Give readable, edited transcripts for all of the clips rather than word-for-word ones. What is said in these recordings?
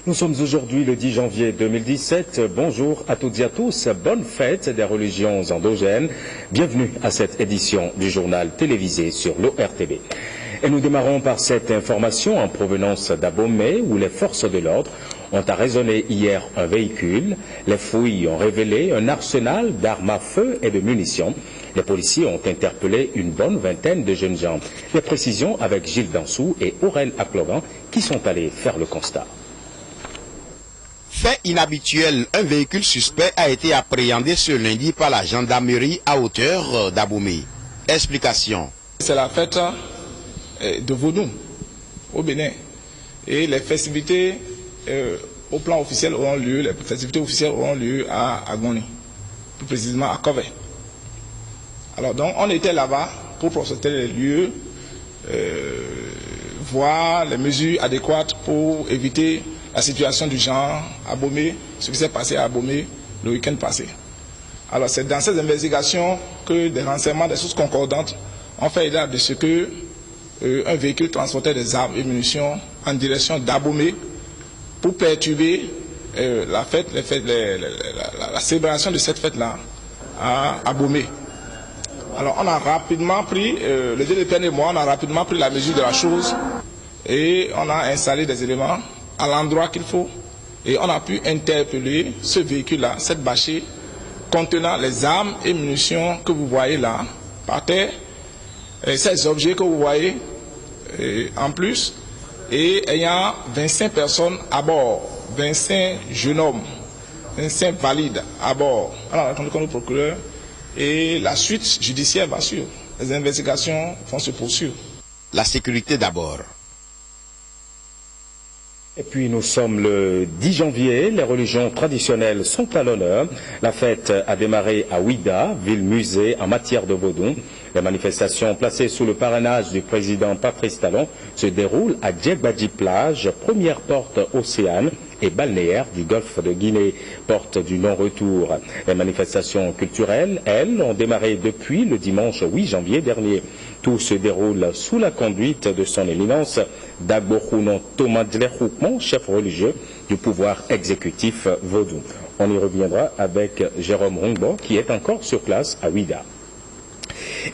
Nous sommes aujourd'hui le 10 janvier 2017. Bonjour à toutes et à tous. Bonne fête des religions endogènes. Bienvenue à cette édition du journal télévisé sur l'ORTB. Et nous démarrons par cette information en provenance d'Abomey où les forces de l'ordre ont arraisonné hier un véhicule. Les fouilles ont révélé un arsenal d'armes à feu et de munitions. Les policiers ont interpellé une bonne vingtaine de jeunes gens. Les précisions avec Gilles Dansou et Aurel Aklogan qui sont allés faire le constat. Fait inhabituel, un véhicule suspect a été appréhendé ce lundi par la gendarmerie à hauteur d'Abomey. Explication. C'est la fête de Vodou au Bénin. Et les festivités au plan officiel auront lieu, les festivités officielles auront lieu à Agoni, plus précisément à Kové. Alors donc on était là-bas pour prospecter les lieux, voir les mesures adéquates pour éviter la situation du genre à Abomey, ce qui s'est passé à Abomey le week-end passé. Alors c'est dans ces investigations que des renseignements, des sources concordantes ont fait état de ce que un véhicule transportait des armes et munitions en direction d'Abomey pour perturber la fête, la célébration de cette fête-là à Abomey. Alors on a rapidement pris, le DDPN et moi, on a rapidement pris la mesure de la chose et on a installé des éléments à l'endroit qu'il faut et on a pu interpeller ce véhicule-là, cette bâchée contenant les armes et munitions que vous voyez là par terre, et ces objets que vous voyez en plus, et ayant 25 personnes à bord, 25 jeunes hommes, 25 valides à bord. On a entendu comme le procureur et la suite judiciaire va suivre. Les investigations vont se poursuivre. La sécurité d'abord. Et puis nous sommes le 10 janvier, les religions traditionnelles sont à l'honneur. La fête a démarré à Ouida, ville-musée en matière de vaudou. Les manifestations placées sous le parrainage du président Patrice Talon se déroulent à Djegbadji plage, première porte océane et balnéaire du golfe de Guinée, porte du non-retour. Les manifestations culturelles, elles, ont démarré depuis le dimanche 8 janvier dernier. Tout se déroule sous la conduite de son éminence Dagbokhunon Thomas Dlehoukmon, chef religieux du pouvoir exécutif vaudou. On y reviendra avec Jérôme Rongbo qui est encore sur place à Ouida.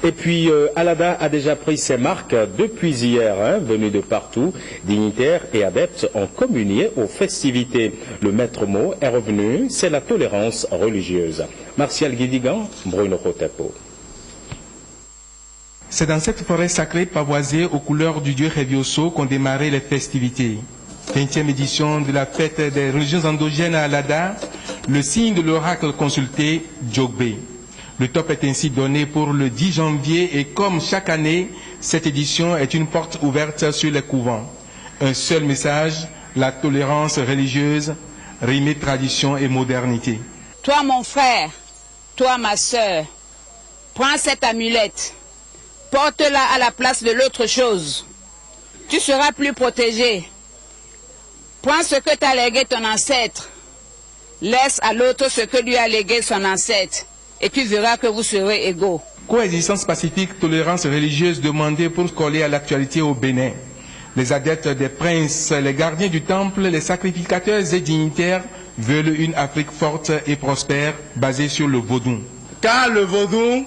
Et puis Alada a déjà pris ses marques depuis hier, venus de partout. Dignitaires et adeptes ont communié aux festivités. Le maître mot est revenu, c'est la tolérance religieuse. Martial Guidigan, Bruno Hotepo. C'est dans cette forêt sacrée pavoisée aux couleurs du dieu Revioso qu'ont démarré les festivités. 20e édition de la fête des religions endogènes à Alada, le signe de l'oracle consulté, Djogbe. Le top est ainsi donné pour le 10 janvier et comme chaque année, cette édition est une porte ouverte sur les couvents. Un seul message, la tolérance religieuse, rimée tradition et modernité. Toi mon frère, toi ma sœur, prends cette amulette, porte-la à la place de l'autre chose. Tu seras plus protégé. Prends ce que t'a légué ton ancêtre, laisse à l'autre ce que lui a légué son ancêtre. Et tu verras que vous serez égaux. Coexistence pacifique, tolérance religieuse demandée pour coller à l'actualité au Bénin. Les adeptes des princes, les gardiens du temple, les sacrificateurs et dignitaires veulent une Afrique forte et prospère basée sur le vaudou. Car le vaudou,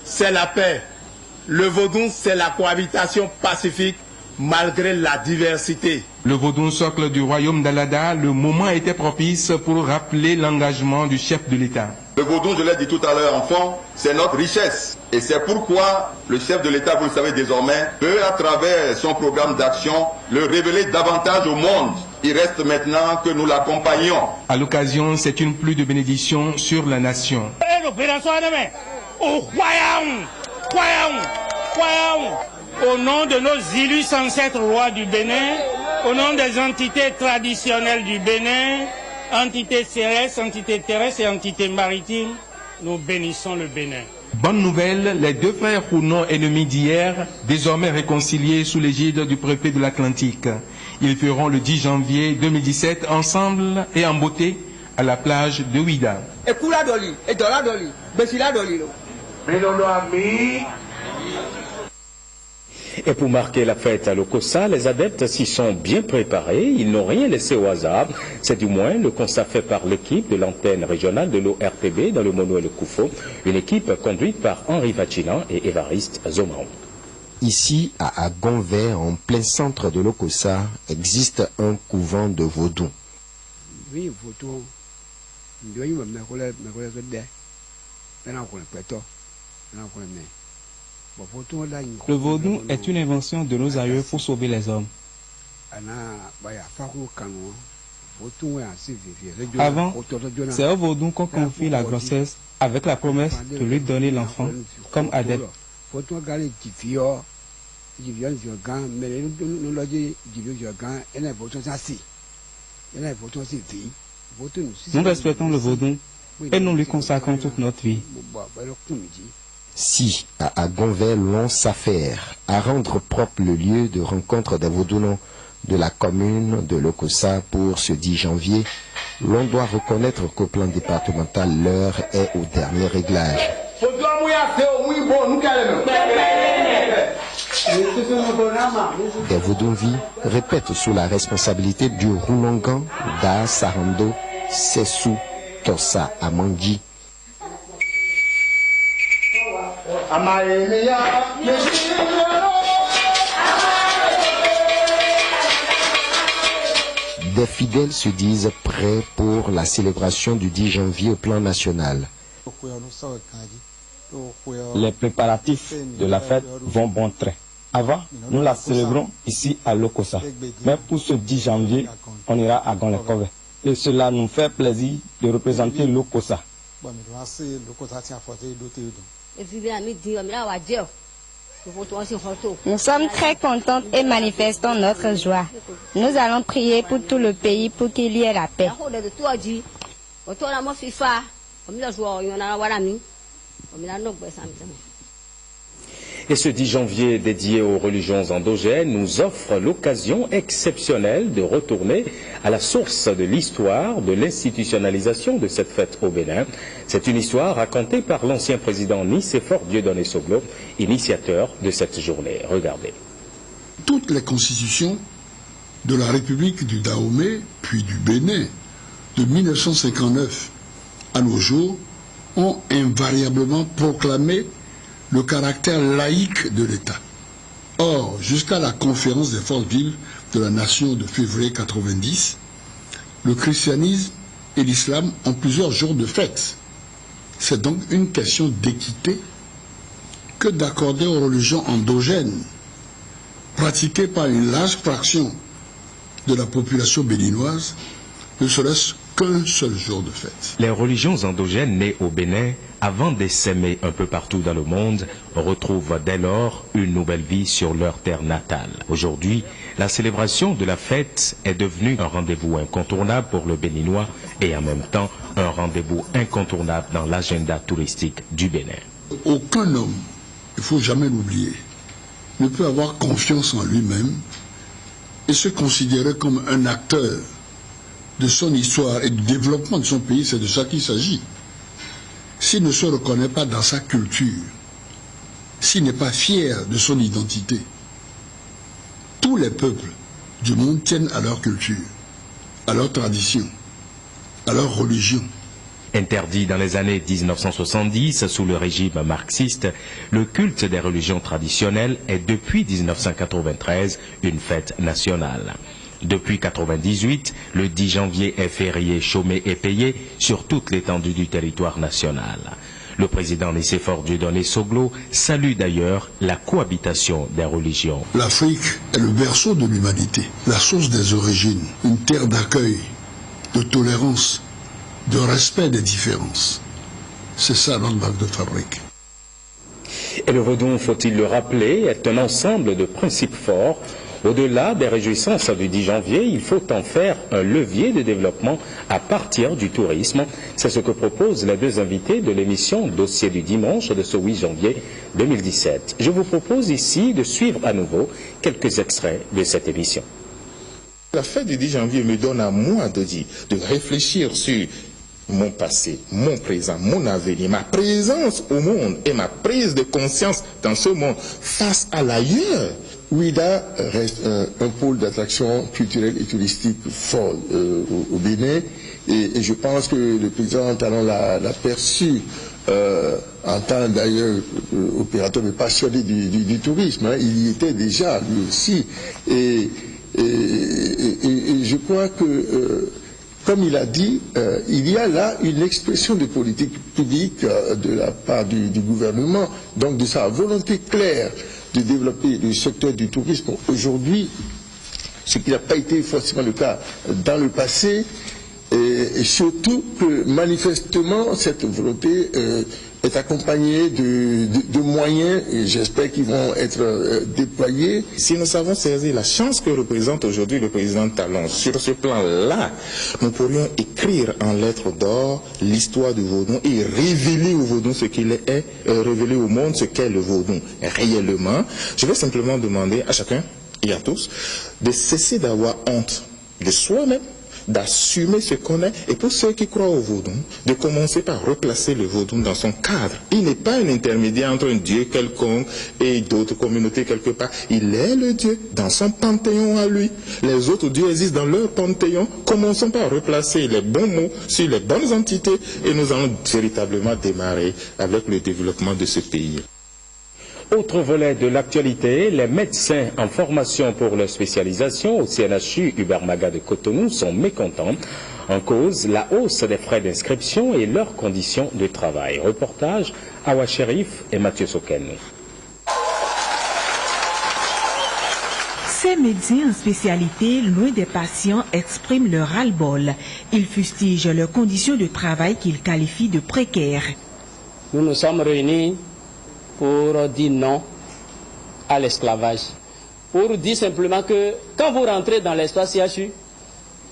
c'est la paix. Le vaudou, c'est la cohabitation pacifique malgré la diversité. Le vaudou socle du royaume d'Alada, le moment était propice pour rappeler l'engagement du chef de l'État. Le vaudou, je l'ai dit tout à l'heure, enfant, c'est notre richesse. Et c'est pourquoi le chef de l'État, vous le savez désormais, peut, à travers son programme d'action, le révéler davantage au monde. Il reste maintenant que nous l'accompagnions. À l'occasion, c'est une pluie de bénédictions sur la nation. Au nom de nos illustres ancêtres rois du Bénin, au nom des entités traditionnelles du Bénin, entités célestes, entités terrestres et entités maritimes, nous bénissons le Bénin. Bonne nouvelle, les deux frères Rounon, ennemis d'hier, désormais réconciliés sous l'égide du préfet de l'Atlantique. Ils feront le 10 janvier 2017 ensemble et en beauté à la plage de Ouida. Et pour marquer la fête à l'Okossa, les adeptes s'y sont bien préparés. Ils n'ont rien laissé au hasard. C'est du moins le constat fait par l'équipe de l'antenne régionale de l'ORTB dans le Mono et le Koufo, une équipe conduite par Henri Vachilan et Évariste Zomaon. Ici, à Agonvert, en plein centre de l'Okossa, existe un couvent de Vodou. Le vaudou est une invention de nos aïeux pour sauver les hommes. Avant, c'est au vaudou qu'on confie la grossesse avec la promesse de lui donner l'enfant comme adepte. Nous respectons le vaudou et nous lui consacrons toute notre vie. Si, à Agonvert, l'on s'affaire à rendre propre le lieu de rencontre des vaudounos de la commune de l'Okossa pour ce 10 janvier, l'on doit reconnaître qu'au plan départemental, l'heure est au dernier réglage. Des vaudouvis répètent sous la responsabilité du Roulongan, Da Sarando, Sessou, Tossa Amandji. Des fidèles se disent prêts pour la célébration du 10 janvier au plan national. Les préparatifs de la fête vont bon train. Avant, nous la célébrons ici à l'Okossa. Mais pour ce 10 janvier, on ira à Gonlekove. Et cela nous fait plaisir de représenter l'Okossa. Nous sommes très contents et manifestons notre joie. Nous allons prier pour tout le pays pour qu'il y ait la paix. Et ce 10 janvier dédié aux religions endogènes nous offre l'occasion exceptionnelle de retourner à la source de l'histoire de l'institutionnalisation de cette fête au Bénin. C'est une histoire racontée par l'ancien président Nicéphore Dieudonné Soglo, initiateur de cette journée. Regardez. Toutes les constitutions de la République du Dahomey, puis du Bénin, de 1959 à nos jours, ont invariablement proclamé le caractère laïque de l'État. Or, jusqu'à la conférence des forces vives de la nation de février 90, le christianisme et l'islam ont plusieurs jours de fête. C'est donc une question d'équité que d'accorder aux religions endogènes, pratiquées par une large fraction de la population béninoise, ne serait-ce qu'un seul jour de fête. Les religions endogènes nées au Bénin, avant d'essaimer un peu partout dans le monde, retrouvent dès lors une nouvelle vie sur leur terre natale. Aujourd'hui, la célébration de la fête est devenue un rendez-vous incontournable pour le Béninois et en même temps un rendez-vous incontournable dans l'agenda touristique du Bénin. Aucun homme, il ne faut jamais l'oublier, ne peut avoir confiance en lui-même et se considérer comme un acteur de son histoire et du développement de son pays. C'est de ça qu'il s'agit. S'il ne se reconnaît pas dans sa culture, s'il n'est pas fier de son identité, tous les peuples du monde tiennent à leur culture, à leur tradition, à leur religion. Interdit dans les années 1970 sous le régime marxiste, le culte des religions traditionnelles est depuis 1993 une fête nationale. Depuis 1998, le 10 janvier est férié, chômé et payé sur toute l'étendue du territoire national. Le président Nicéphore Dieudonné Soglo salue d'ailleurs la cohabitation des religions. L'Afrique est le berceau de l'humanité, la source des origines, une terre d'accueil, de tolérance, de respect des différences. C'est ça notre marque de fabrique. Et le vaudou, faut-il le rappeler, est un ensemble de principes forts. Au-delà des réjouissances du 10 janvier, il faut en faire un levier de développement à partir du tourisme. C'est ce que proposent les deux invités de l'émission Dossier du dimanche de ce 8 janvier 2017. Je vous propose ici de suivre à nouveau quelques extraits de cette émission. La fête du 10 janvier me donne à moi de réfléchir sur mon passé, mon présent, mon avenir, ma présence au monde et ma prise de conscience dans ce monde face à l'ailleurs. Ouida reste un pôle d'attraction culturelle et touristique fort au Bénin, et je pense que le président Talon l'a perçu en tant d'ailleurs opérateur mais passionné du tourisme, hein. Il y était déjà lui aussi, et je crois que comme il a dit, il y a là une expression de politique publique de la part du gouvernement, donc de sa volonté claire de développer le secteur du tourisme aujourd'hui, ce qui n'a pas été forcément le cas dans le passé, et surtout que manifestement cette volonté est accompagnée de moyens, et j'espère qu'ils vont être déployés. Si nous savons saisir la chance que représente aujourd'hui le président Talon, sur ce plan-là, nous pourrions écrire en lettres d'or l'histoire du Vaudon et révéler au Vaudon ce qu'il est, révéler au monde ce qu'est le Vaudon réellement. Je vais simplement demander à chacun et à tous de cesser d'avoir honte de soi-même, d'assumer ce qu'on est, et pour ceux qui croient au Vaudon, de commencer par replacer le Vaudon dans son cadre. Il n'est pas un intermédiaire entre un Dieu quelconque et d'autres communautés quelque part. Il est le Dieu dans son panthéon à lui. Les autres dieux existent dans leur panthéon. Commençons par replacer les bons mots sur les bonnes entités, et nous allons véritablement démarrer avec le développement de ce pays. Autre volet de l'actualité, les médecins en formation pour leur spécialisation au CNHU Hubert Maga de Cotonou sont mécontents. En cause, la hausse des frais d'inscription et leurs conditions de travail. Reportage Awa Sherif et Mathieu Soken. Ces médecins en spécialité, loin des patients, expriment leur ras-le-bol. Ils fustigent leurs conditions de travail qu'ils qualifient de précaires. Nous nous sommes réunis pour dire non à l'esclavage. Pour dire simplement que quand vous rentrez dans l'espace CHU,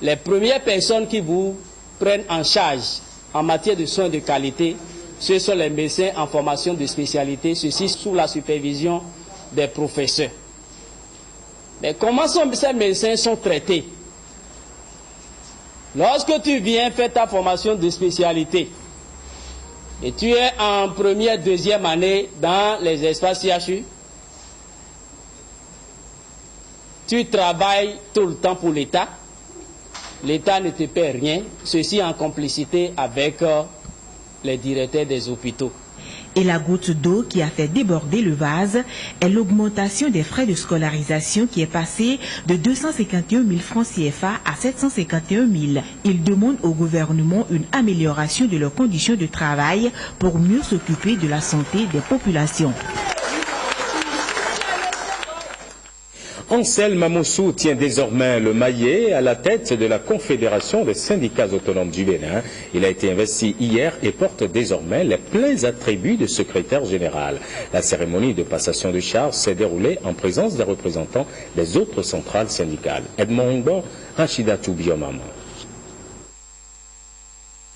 les premières personnes qui vous prennent en charge en matière de soins de qualité, ce sont les médecins en formation de spécialité, ceci sous la supervision des professeurs. Mais comment ces médecins sont traités? Lorsque tu viens faire ta formation de spécialité, et tu es en première, deuxième année dans les espaces CHU, tu travailles tout le temps pour l'État, l'État ne te paie rien, ceci en complicité avec les directeurs des hôpitaux. Et la goutte d'eau qui a fait déborder le vase est l'augmentation des frais de scolarisation qui est passée de 251 000 francs CFA à 751 000. Ils demandent au gouvernement une amélioration de leurs conditions de travail pour mieux s'occuper de la santé des populations. Anselme Amoussou tient désormais le maillet à la tête de la Confédération des syndicats autonomes du Bénin. Il a été investi hier et porte désormais les pleins attributs de secrétaire général. La cérémonie de passation de charge s'est déroulée en présence des représentants des autres centrales syndicales. Edmond Ngbo, Rachida Toubiomama.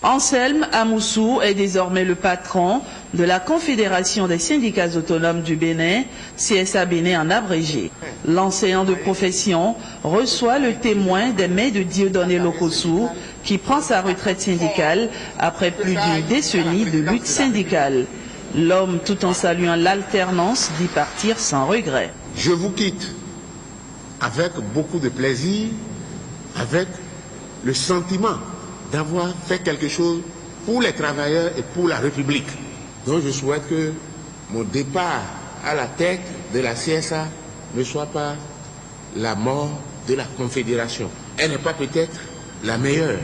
Anselme Amoussou est désormais le patron de la Confédération des syndicats autonomes du Bénin, CSA Bénin en abrégé. L'enseignant de profession reçoit le témoin des mains de Dieudonné Lokossou, qui prend sa retraite syndicale après plus d'une décennie de lutte syndicale. L'homme, tout en saluant l'alternance, dit partir sans regret. Je vous quitte avec beaucoup de plaisir, avec le sentiment d'avoir fait quelque chose pour les travailleurs et pour la République. Donc je souhaite que mon départ à la tête de la CSA ne soit pas la mort de la Confédération. Elle n'est pas peut-être la meilleure,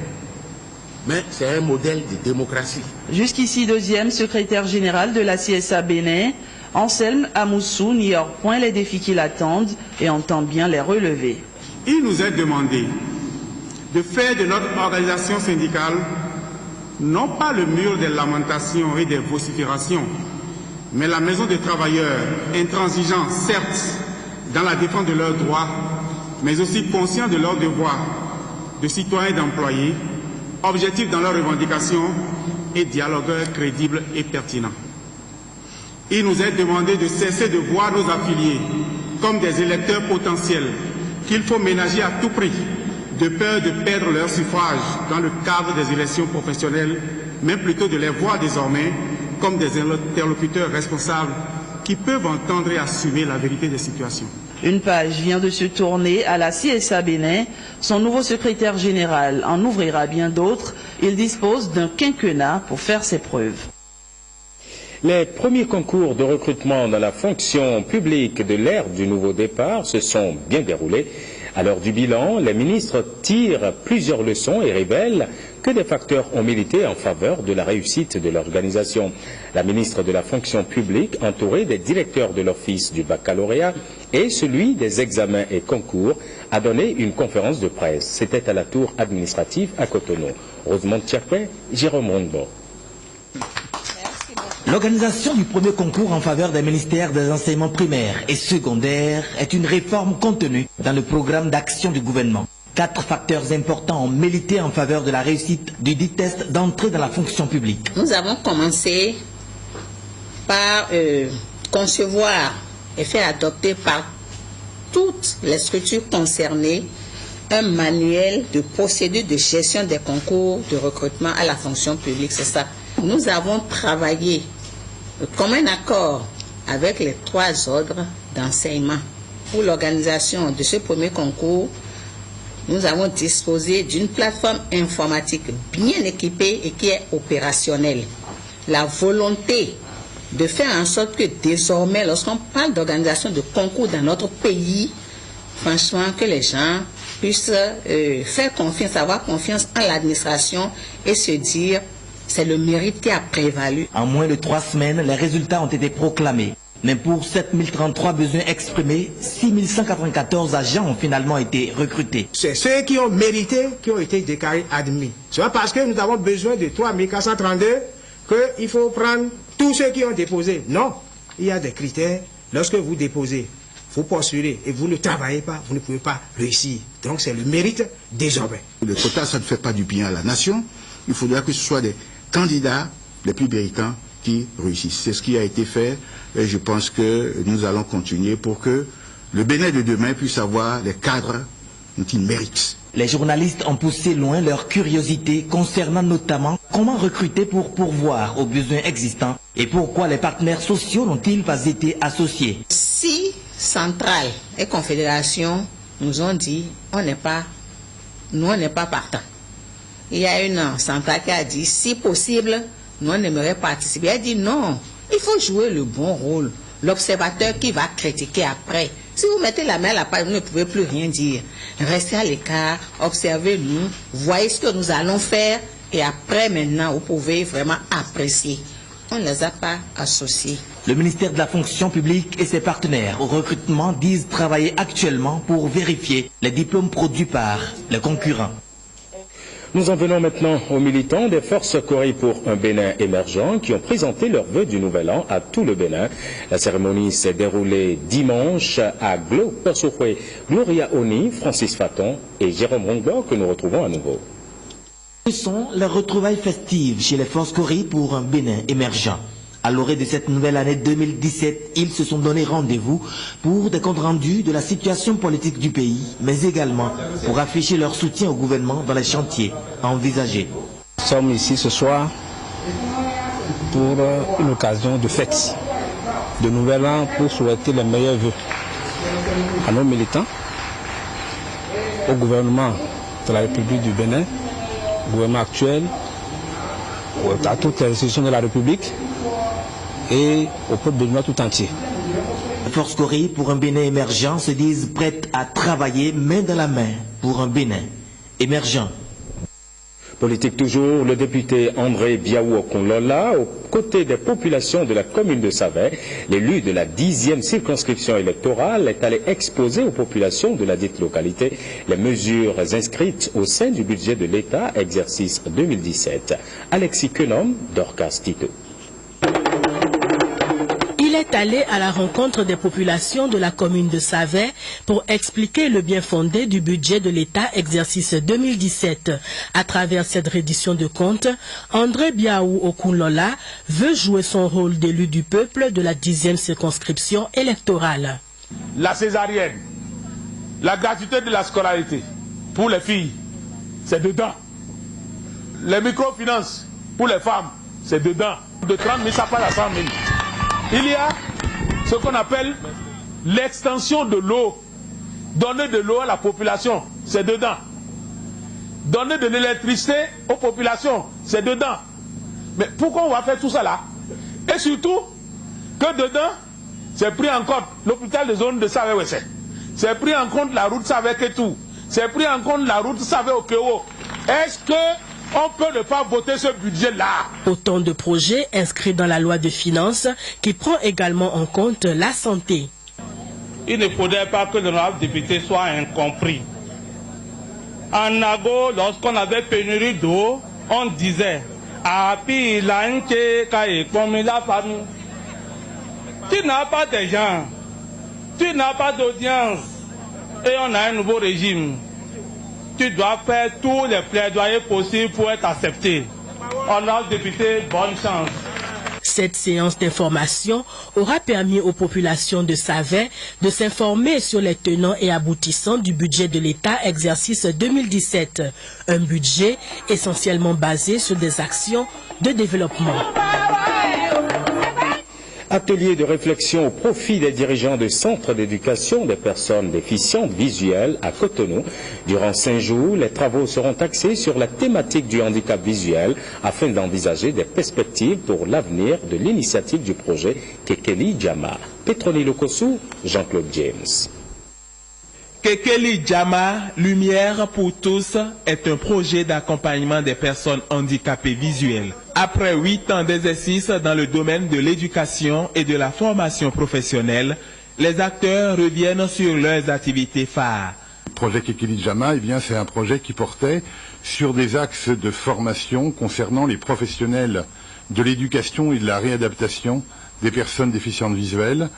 mais c'est un modèle de démocratie. Jusqu'ici deuxième secrétaire général de la CSA Bénin, Anselme Amoussou n'ignore point les défis qui l'attendent et entend bien les relever. Il nous est demandé de faire de notre organisation syndicale non pas le mur des lamentations et des vociférations, mais la maison des travailleurs, intransigeants certes dans la défense de leurs droits, mais aussi conscients de leurs devoirs de citoyens et d'employés, objectifs dans leurs revendications et dialogueurs crédibles et pertinents. Il nous est demandé de cesser de voir nos affiliés comme des électeurs potentiels qu'il faut ménager à tout prix, de peur de perdre leur suffrage dans le cadre des élections professionnelles, mais plutôt de les voir désormais comme des interlocuteurs responsables qui peuvent entendre et assumer la vérité des situations. Une page vient de se tourner à la CSA Bénin. Son nouveau secrétaire général en ouvrira bien d'autres. Il dispose d'un quinquennat pour faire ses preuves. Les premiers concours de recrutement dans la fonction publique de l'ère du nouveau départ se sont bien déroulés. À l'heure du bilan, les ministres tirent plusieurs leçons et révèlent que des facteurs ont milité en faveur de la réussite de l'organisation. La ministre de la fonction publique, entourée des directeurs de l'office du baccalauréat et celui des examens et concours, a donné une conférence de presse. C'était à la tour administrative à Cotonou. Rosemont Tchapé, Jérôme Rondon. L'organisation du premier concours en faveur des ministères des enseignements primaires et secondaires est une réforme contenue dans le programme d'action du gouvernement. 4 facteurs importants ont milité en faveur de la réussite du dit test d'entrée dans la fonction publique. Nous avons commencé par concevoir et faire adopter par toutes les structures concernées un manuel de procédure de gestion des concours de recrutement à la fonction publique. C'est ça. Nous avons travaillé comme un accord avec les 3 ordres d'enseignement. Pour l'organisation de ce premier concours, nous avons disposé d'une plateforme informatique bien équipée et qui est opérationnelle. La volonté de faire en sorte que désormais, lorsqu'on parle d'organisation de concours dans notre pays, franchement, que les gens puissent faire confiance, avoir confiance en l'administration et se dire c'est le mérite qui a prévalu. En moins de 3 semaines, les résultats ont été proclamés. Mais pour 7033 besoins exprimés, 6194 agents ont finalement été recrutés. C'est ceux qui ont mérité, qui ont été déclarés admis. Ce n'est pas parce que nous avons besoin de 3432 qu'il faut prendre tous ceux qui ont déposé. Non, il y a des critères. Lorsque vous déposez, vous postulez et vous ne travaillez pas, vous ne pouvez pas réussir. Donc c'est le mérite désormais. Le quota, ça ne fait pas du bien à la nation. Il faudra que ce soit des candidats les plus méritants qui réussissent. C'est ce qui a été fait et je pense que nous allons continuer pour que le Bénin de demain puisse avoir les cadres qu'il mérite. Les journalistes ont poussé loin leur curiosité concernant notamment comment recruter pour pourvoir aux besoins existants et pourquoi les partenaires sociaux n'ont-ils pas été associés. Si Centrale et Confédération nous ont dit on n'est pas partants. Il y a une centrale qui a dit si possible, nous on aimerait participer. Elle dit non, il faut jouer le bon rôle. L'observateur qui va critiquer après. Si vous mettez la main à la page, vous ne pouvez plus rien dire. Restez à l'écart, observez-nous, voyez ce que nous allons faire et après maintenant, vous pouvez vraiment apprécier. On ne les a pas associés. Le ministère de la fonction publique et ses partenaires au recrutement disent travailler actuellement pour vérifier les diplômes produits par les concurrents. Nous en venons maintenant aux militants des forces Corée pour un Bénin émergent qui ont présenté leurs vœux du Nouvel An à tout le Bénin. La cérémonie s'est déroulée dimanche à Glo-Persouhoué, Gloria Oni, Francis Faton et Jérôme Rongbo que nous retrouvons à nouveau. Ce sont les retrouvailles festives chez les forces Corée pour un Bénin émergent. À l'orée de cette nouvelle année 2017, ils se sont donné rendez-vous pour des comptes rendus de la situation politique du pays, mais également pour afficher leur soutien au gouvernement dans les chantiers envisagés. Nous sommes ici ce soir pour une occasion de fête, de nouvel an, pour souhaiter les meilleurs vœux à nos militants, au gouvernement de la République du Bénin, au gouvernement actuel, à toutes les institutions de la République, et au peuple béninois tout entier. Les forces Corée pour un Bénin émergent se disent prêtes à travailler main dans la main pour un Bénin émergent. Politique toujours, le député André Biaou Okunlola, aux côtés des populations de la commune de Savè, l'élu de la 10e circonscription électorale, est allé exposer aux populations de la dite localité les mesures inscrites au sein du budget de l'État, exercice 2017. Alexis Kenom, Dorcas Tito. Il est allé à la rencontre des populations de la commune de Savè pour expliquer le bien fondé du budget de l'État exercice 2017. À travers cette reddition de comptes, André Biaou Okunlola veut jouer son rôle d'élu du peuple de la 10e circonscription électorale. La césarienne, la gratuité de la scolarité pour les filles, c'est dedans. Les microfinances pour les femmes, c'est dedans. De 30 000, ça passe à 100 000. Il y a ce qu'on appelle l'extension de l'eau, donner de l'eau à la population, c'est dedans. Donner de l'électricité aux populations, c'est dedans. Mais pourquoi on va faire tout ça là? Et surtout, que dedans, c'est pris en compte l'hôpital de zone de Savé-Wessé. C'est pris en compte la route Savé-Ketou. C'est pris en compte la route Savé-Okewo. Est-ce qu'on peut ne pas voter ce budget-là? Autant de projets inscrits dans la loi de finances qui prend également en compte la santé. Il ne faudrait pas que l'honorable député soit incompris. En Nago, lorsqu'on avait pénurie d'eau, on disait tu n'as pas de gens, tu n'as pas d'audience, et on a un nouveau régime. Tu dois faire tous les plaidoyers possibles pour être accepté. Honorable député, bonne chance. Cette séance d'information aura permis aux populations de Savé de s'informer sur les tenants et aboutissants du budget de l'État exercice 2017. Un budget essentiellement basé sur des actions de développement. Atelier de réflexion au profit des dirigeants de centres d'éducation des personnes déficientes visuelles à Cotonou. Durant 5 jours, les travaux seront axés sur la thématique du handicap visuel afin d'envisager des perspectives pour l'avenir de l'initiative du projet Kekeli Jama. Petroni Lokosu, Jean-Claude James. Kekeli Jama, Lumière pour tous, est un projet d'accompagnement des personnes handicapées visuelles. Après 8 ans d'exercice dans le domaine de l'éducation et de la formation professionnelle, les acteurs reviennent sur leurs activités phares. Le projet Kekeli Jama, c'est un projet qui portait sur des axes de formation concernant les professionnels de l'éducation et de la réadaptation des personnes déficientes visuelles,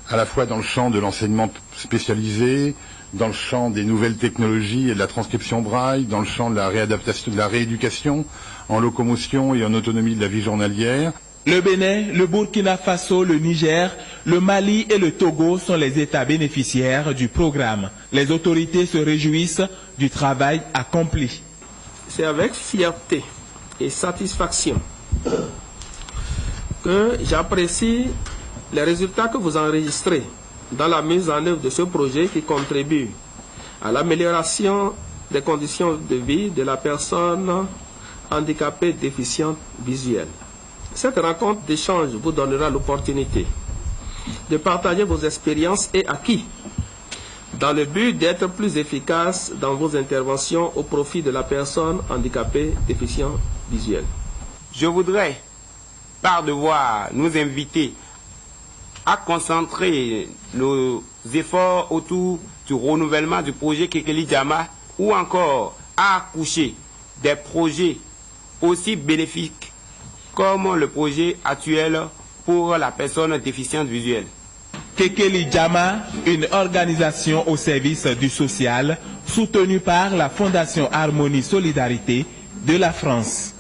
à la fois dans le champ de l'enseignement spécialisé, dans le champ des nouvelles technologies et de la transcription braille, dans le champ de la réadaptation, de la rééducation, en locomotion et en autonomie de la vie journalière. Le Bénin, le Burkina Faso, le Niger, le Mali et le Togo sont les États bénéficiaires du programme. Les autorités se réjouissent du travail accompli. C'est avec fierté et satisfaction que j'apprécie les résultats que vous enregistrez dans la mise en œuvre de ce projet qui contribue à l'amélioration des conditions de vie de la personne handicapée déficiente visuelle. Cette rencontre d'échange vous donnera l'opportunité de partager vos expériences et acquis dans le but d'être plus efficace dans vos interventions au profit de la personne handicapée déficiente visuelle. Je voudrais, par devoir, nous inviter à concentrer nos efforts autour du renouvellement du projet Kekeli Jama ou encore à accoucher des projets aussi bénéfiques comme le projet actuel pour la personne déficiente visuelle. Kekeli Jama, une organisation au service du social soutenue par la Fondation Harmonie Solidarité de la France.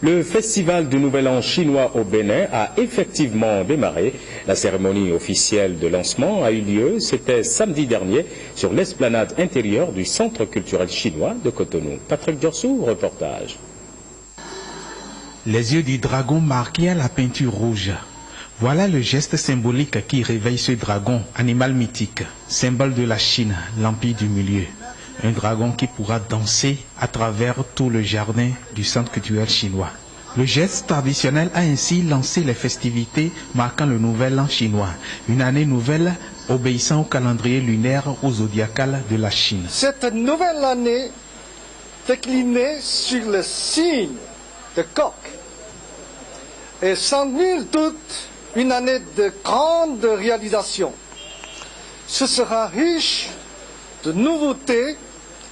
Le festival du Nouvel An chinois au Bénin a effectivement démarré. La cérémonie officielle de lancement a eu lieu, c'était samedi dernier, sur l'esplanade intérieure du Centre culturel chinois de Cotonou. Patrick Diorsou, reportage. Les yeux du dragon marqués à la peinture rouge. Voilà le geste symbolique qui réveille ce dragon, animal mythique, symbole de la Chine, l'empire du milieu. Un dragon qui pourra danser à travers tout le jardin du centre culturel chinois. Le geste traditionnel a ainsi lancé les festivités marquant le nouvel an chinois, une année nouvelle obéissant au calendrier lunaire ou zodiacal de la Chine. Cette nouvelle année déclinée sur le signe de coq est sans nul doute une année de grande réalisation. Ce sera riche de nouveautés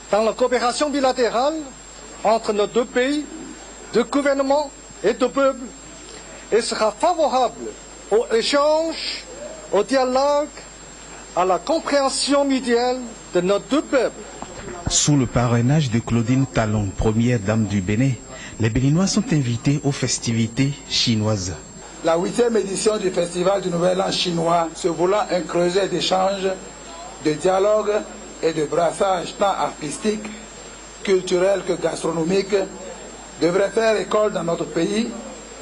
dans la coopération bilatérale entre nos deux pays, deux gouvernements et deux peuples, et sera favorable au échange, au dialogue, à la compréhension mutuelle de nos deux peuples. Sous le parrainage de Claudine Talon, première dame du Bénin, les Béninois sont invités aux festivités chinoises. La 8e édition du Festival du Nouvel An chinois, se voulant un creuset d'échanges, de dialogue et de brassage tant artistique, culturel que gastronomique, devrait faire école dans notre pays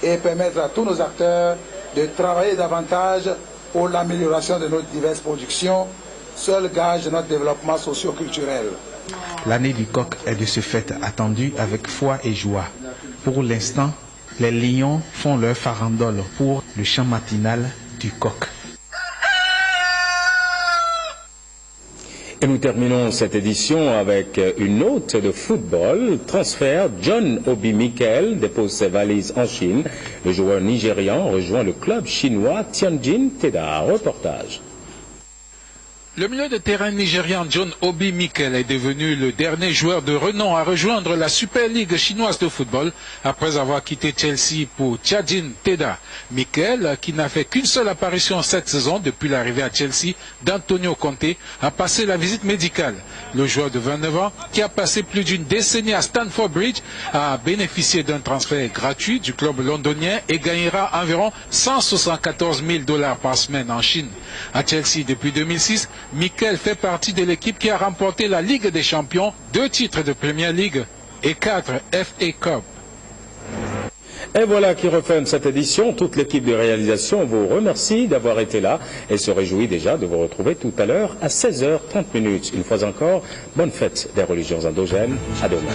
et permettre à tous nos acteurs de travailler davantage pour l'amélioration de nos diverses productions, seul gage de notre développement socio-culturel. L'année du coq est de ce fait attendue avec foi et joie. Pour l'instant, les lions font leur farandole pour le chant matinal du coq. Et nous terminons cette édition avec une note de football. Transfert, John Obi Mikel dépose ses valises en Chine. Le joueur nigérian rejoint le club chinois Tianjin Teda. Reportage. Le milieu de terrain nigérian John Obi Mikel est devenu le dernier joueur de renom à rejoindre la Super League chinoise de football après avoir quitté Chelsea pour Tianjin Teda. Mikel, qui n'a fait qu'une seule apparition cette saison depuis l'arrivée à Chelsea d'Antonio Conte, a passé la visite médicale. Le joueur de 29 ans, qui a passé plus d'une décennie à Stamford Bridge, a bénéficié d'un transfert gratuit du club londonien et gagnera environ 174 000 $ par semaine en Chine. À Chelsea depuis 2006, Mikel fait partie de l'équipe qui a remporté la Ligue des Champions, 2 titres de Premier League et 4 FA Cup. Et voilà qui referme cette édition. Toute l'équipe de réalisation vous remercie d'avoir été là et se réjouit déjà de vous retrouver tout à l'heure à 16h30. Une fois encore, bonne fête des religions endogènes. À demain.